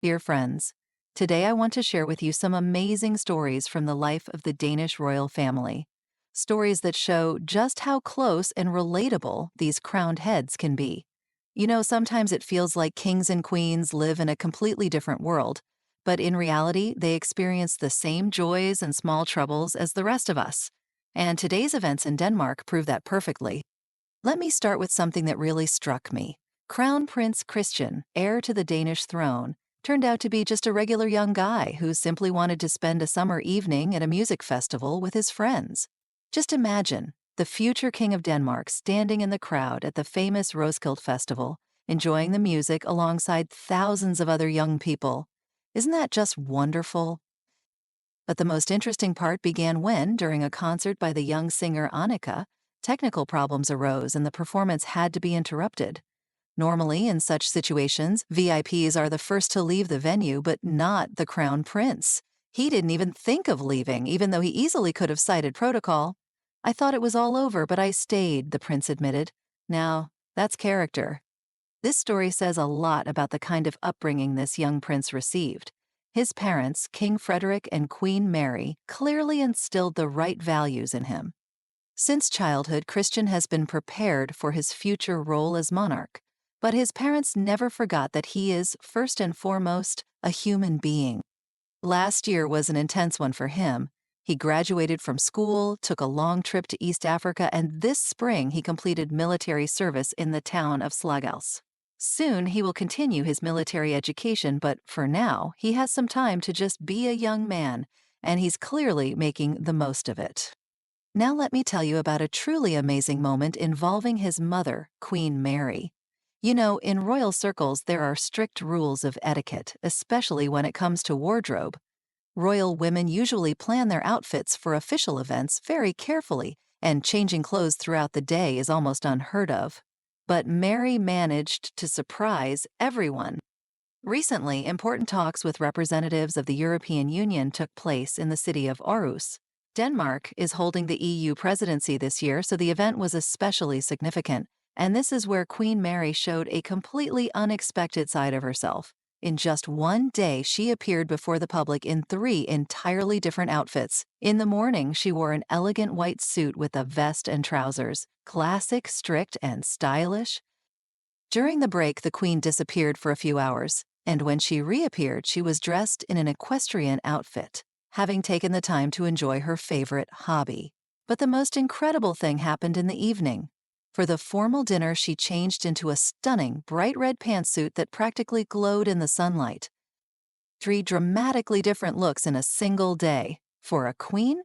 Dear friends, today I want to share with you some amazing stories from the life of the Danish royal family. Stories that show just how close and relatable these crowned heads can be. Sometimes it feels like kings and queens live in a completely different world, but in reality, they experience the same joys and small troubles as the rest of us. And today's events in Denmark prove that perfectly. Let me start with something that really struck me. Crown Prince Christian, heir to the Danish throne, turned out to be just a regular young guy who simply wanted to spend a summer evening at a music festival with his friends. Just imagine the future King of Denmark standing in the crowd at the famous Roskilde Festival, enjoying the music alongside thousands of other young people. Isn't that just wonderful? But the most interesting part began when, during a concert by the young singer Annika, technical problems arose and the performance had to be interrupted. Normally, in such situations, VIPs are the first to leave the venue, but not the Crown Prince. He didn't even think of leaving, even though he easily could have cited protocol. "I thought it was all over, but I stayed," the prince admitted. Now, that's character. This story says a lot about the kind of upbringing this young prince received. His parents, King Frederik and Queen Mary, clearly instilled the right values in him. Since childhood, Christian has been prepared for his future role as monarch. But his parents never forgot that he is, first and foremost, a human being. Last year was an intense one for him. He graduated from school, took a long trip to East Africa, and this spring he completed military service in the town of Slagelse. Soon he will continue his military education, but for now, he has some time to just be a young man, and he's clearly making the most of it. Now let me tell you about a truly amazing moment involving his mother, Queen Mary. In royal circles, there are strict rules of etiquette, especially when it comes to wardrobe. Royal women usually plan their outfits for official events very carefully, and changing clothes throughout the day is almost unheard of. But Mary managed to surprise everyone. Recently, important talks with representatives of the European Union took place in the city of Aarhus. Denmark is holding the EU presidency this year, so the event was especially significant. And this is where Queen Mary showed a completely unexpected side of herself. In just one day, she appeared before the public in 3 entirely different outfits. In the morning, she wore an elegant white suit with a vest and trousers, classic, strict, and stylish. During the break, the Queen disappeared for a few hours, and when she reappeared, she was dressed in an equestrian outfit, having taken the time to enjoy her favorite hobby. But the most incredible thing happened in the evening. For the formal dinner, she changed into a stunning, bright red pantsuit that practically glowed in the sunlight. 3 dramatically different looks in a single day. For a queen?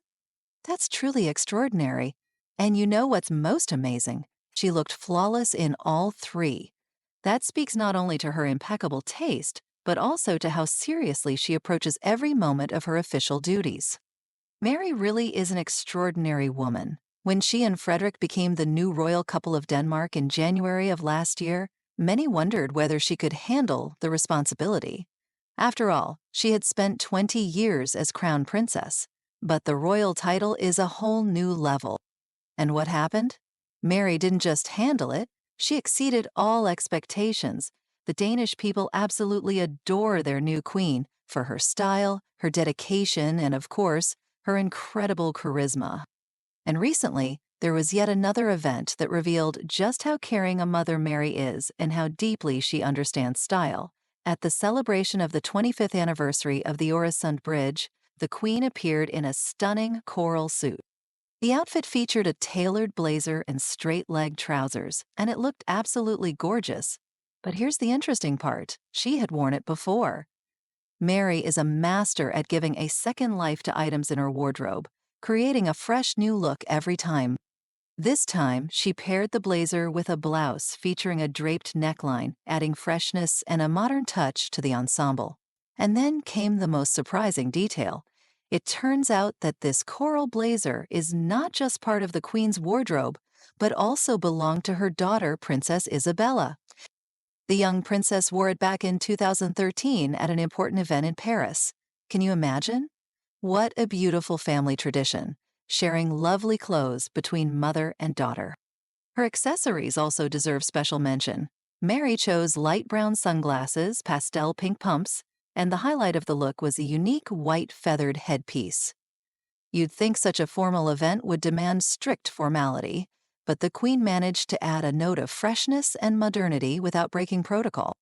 That's truly extraordinary. And you know what's most amazing? She looked flawless in all 3. That speaks not only to her impeccable taste, but also to how seriously she approaches every moment of her official duties. Mary really is an extraordinary woman. When she and Frederik became the new royal couple of Denmark in January of last year, many wondered whether she could handle the responsibility. After all, she had spent 20 years as crown princess, but the royal title is a whole new level. And what happened? Mary didn't just handle it, she exceeded all expectations. The Danish people absolutely adore their new queen for her style, her dedication, and of course, her incredible charisma. And recently, there was yet another event that revealed just how caring a mother Mary is and how deeply she understands style. At the celebration of the 25th anniversary of the Øresund Bridge, the Queen appeared in a stunning coral suit. The outfit featured a tailored blazer and straight-leg trousers, and it looked absolutely gorgeous. But here's the interesting part. She had worn it before. Mary is a master at giving a second life to items in her wardrobe, creating a fresh new look every time. This time, she paired the blazer with a blouse featuring a draped neckline, adding freshness and a modern touch to the ensemble. And then came the most surprising detail. It turns out that this coral blazer is not just part of the Queen's wardrobe, but also belonged to her daughter, Princess Isabella. The young princess wore it back in 2013 at an important event in Paris. Can you imagine? What a beautiful family tradition, sharing lovely clothes between mother and daughter. Her accessories also deserve special mention. Mary chose light brown sunglasses, pastel pink pumps, and the highlight of the look was a unique white feathered headpiece. You'd think such a formal event would demand strict formality, but the Queen managed to add a note of freshness and modernity without breaking protocol.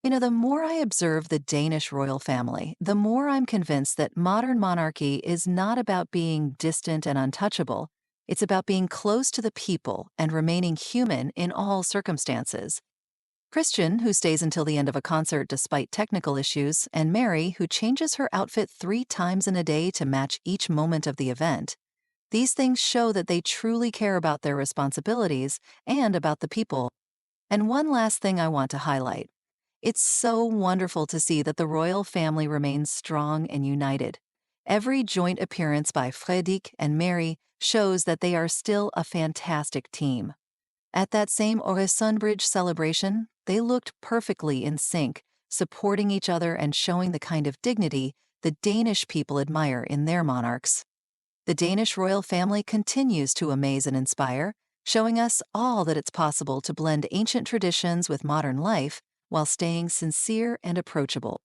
The more I observe the Danish royal family, the more I'm convinced that modern monarchy is not about being distant and untouchable. It's about being close to the people and remaining human in all circumstances. Christian, who stays until the end of a concert despite technical issues, and Mary, who changes her outfit 3 times in a day to match each moment of the event. These things show that they truly care about their responsibilities and about the people. And one last thing I want to highlight. It's so wonderful to see that the royal family remains strong and united. Every joint appearance by Frederik and Mary shows that they are still a fantastic team. At that same Øresundbridge celebration, they looked perfectly in sync, supporting each other and showing the kind of dignity the Danish people admire in their monarchs. The Danish royal family continues to amaze and inspire, showing us all that it's possible to blend ancient traditions with modern life while staying sincere and approachable.